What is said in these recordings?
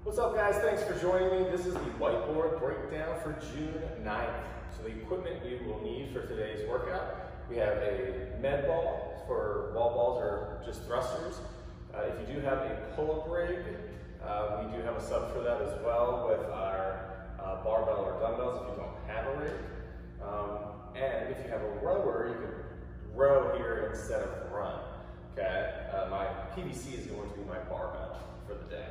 What's up, guys? Thanks for joining me. This is the Whiteboard Breakdown for June 9th. So the equipment you will need for today's workout, we have a med ball for wall balls or just thrusters. If you do have a pull-up rig, we do have a sub for that as well with our barbell or dumbbells if you don't have a rig. And if you have a rower, you can row here instead of run. Okay, my PVC is going to be my barbell for the day.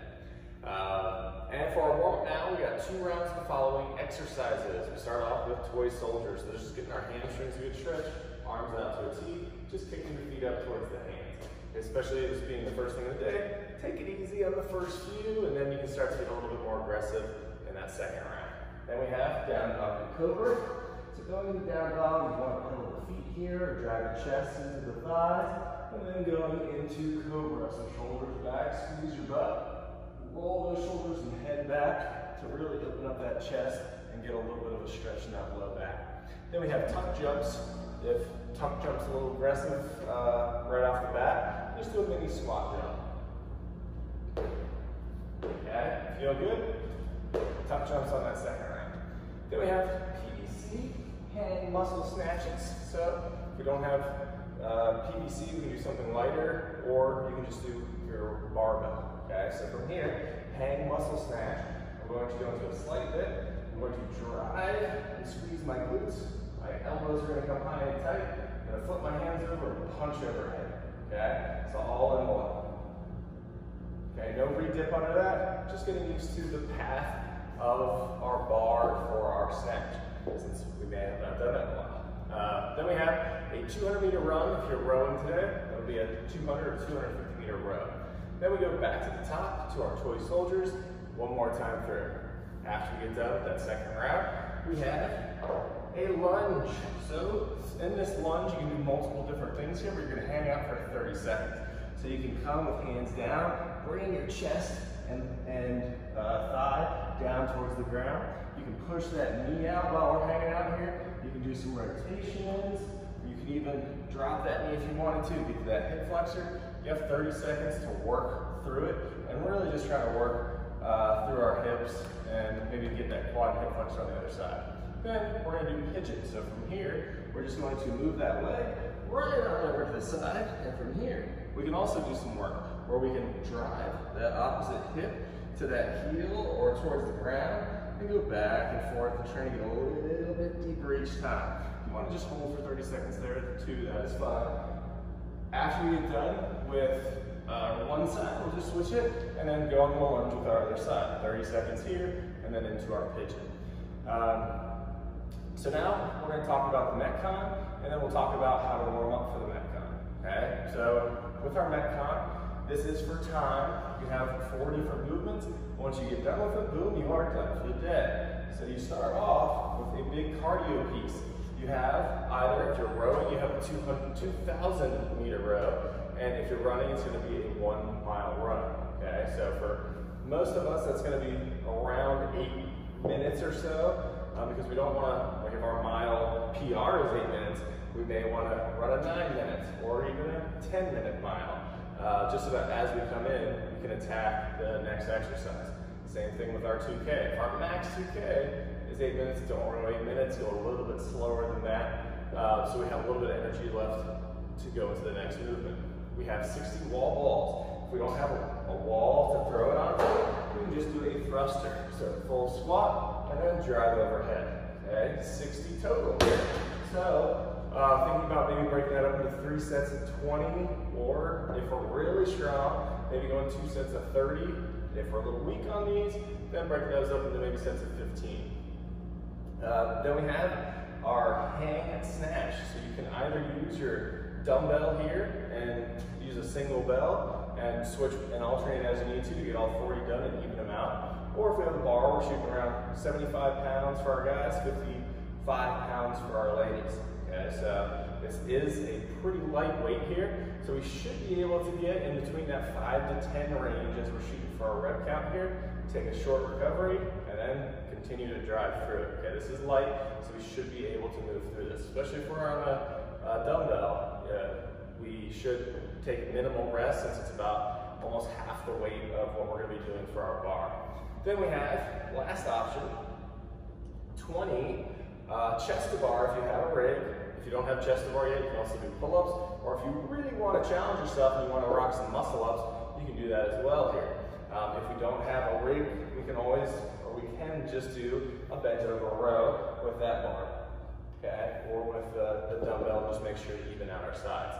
And for our warm-up now, we got 2 rounds of the following exercises. We start off with toy soldiers. So just getting our hamstrings a good stretch, arms out to a T, just kicking the feet up towards the hands. Especially this being the first thing of the day, take it easy on the first few, and then you can start to get a little bit more aggressive in that second round. Then we have down dog and cobra. So going into down dog, you want to pedal the feet here, or drag the chest into the thighs, and then going into cobra. So shoulders back, squeeze your butt. Roll those shoulders and head back to really open up that chest and get a little bit of a stretch in that low back. Then we have tuck jumps. If tuck jump's a little aggressive right off the bat, just do a mini squat jump. Okay, feel good? Tuck jumps on that second round. Then we have PVC, hang muscle snatches. So if we don't have PVC, we can do something lighter, or you can just do your barbell. Okay, so from here, hang muscle snatch. I'm going to go into a slight bit. I'm going to drive and squeeze my glutes. My elbows are going to come high and tight. I'm going to flip my hands over and punch overhead. Okay, so all in one. Okay, no re-dip under that. Just getting used to the path of our bar for our snatch, since we may have not done that in a while. Then we have a 200-meter run. If you're rowing today, that would be a 200 or 250-meter row. Then we go back to the top to our toy soldiers, one more time through. After we get done with that second round, we have a lunge. So in this lunge, you can do multiple different things here, but you're gonna hang out for 30 seconds. So you can come with hands down, bring your chest and thigh down towards the ground. You can push that knee out while we're hanging out here. You can do some rotations. You can even drop that knee if you wanted to, get to that hip flexor. You have 30 seconds to work through it, and we're really just trying to work through our hips and maybe get that quad and hip flexor on the other side. Then we're going to do pigeons. So from here, we're just going to move that leg right on over to the side, and from here, we can also do some work where we can drive that opposite hip to that heel or towards the ground and go back and forth and trying to get a little bit deeper each time. If you want to just hold for 30 seconds there too, that is fine. After we get done with one side, we'll just switch it and then go on the lunge with our other side. 30 seconds here and then into our pigeon. So now we're going to talk about the Metcon, and then we'll talk about how to warm up for the Metcon. Okay? So with our Metcon, this is for time. You have 4 different movements. Once you get done with it, boom, you are done for the day. So you start off with a big cardio piece. You have either, if you're rowing, you have a 2,000 meter row, and if you're running, it's going to be a 1 mile run. Okay, so for most of us, that's going to be around 8 minutes or so, because we don't want to, like if our mile PR is 8 minutes, we may want to run a 9 minutes or even a 10-minute mile, just so that as we come in, we can attack the next exercise. Same thing with our 2K. If our max 2K is 8 minutes, don't run 8 minutes, go a little bit slower than that, so we have a little bit of energy left to go into the next movement. We have 60 wall balls. If we don't have a wall to throw it on, we can just do a thruster. So full squat and then drive overhead. Okay, 60 total here. So thinking about maybe breaking that up into 3 sets of 20, or if we're really strong, maybe going 2 sets of 30. If we're a little weak on these, then break those up into maybe sets of 15. Then we have our hang and snatch. So you can either use your dumbbell here and use a single bell and switch and alternate as you need to get all 40 done and even them out. Or if we have a bar, we're shooting around 75 pounds for our guys, 55 pounds for our ladies. Okay, so this is a pretty light weight here. So we should be able to get in between that 5 to 10 range as we're shooting for our rep count here. Take a short recovery and then continue to drive through it. Okay, this is light, so we should be able to move through this, especially if we're on a dumbbell. We should take minimal rest since it's about almost half the weight of what we're going to be doing for our bar. Then we have, last option, 20 chest to bar if you have a rig. If you don't have chest to bar yet, you can also do pull-ups, or if you really want to challenge yourself and you want to rock some muscle-ups, you can do that as well here. If we don't have a rig, we can just do a bench over row with that bar, okay? Or with the dumbbell, just make sure to even out our sides.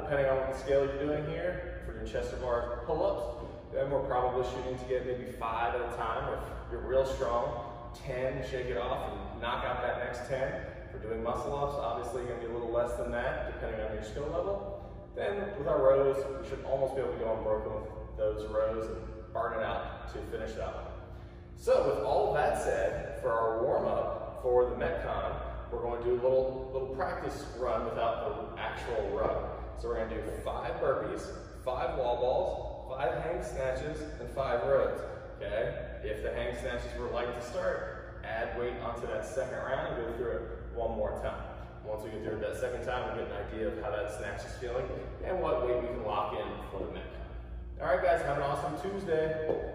Depending on what scale you're doing here, if we're doing chest to bar pull-ups, then we're probably shooting to get maybe 5 at a time. If you're real strong, 10, shake it off and knock out that next 10. If we're doing muscle-ups, obviously you're gonna be a little less than that, depending on your skill level. Then with our rows, we should almost be able to go unbroken with those rows and burn it out to finish that one. So with all of that said, for our warm-up for the Metcon, we're going to do a little practice run without the actual run. So we're going to do 5 burpees, 5 wall balls, 5 hang snatches, and 5 rows, okay? If the hang snatches were light to start, add weight onto that second round and go through it one more time. Once we get through it that second time, we get an idea of how that snatch is feeling and what weight we can lock in for the Metcon. All right, guys, have an awesome Tuesday.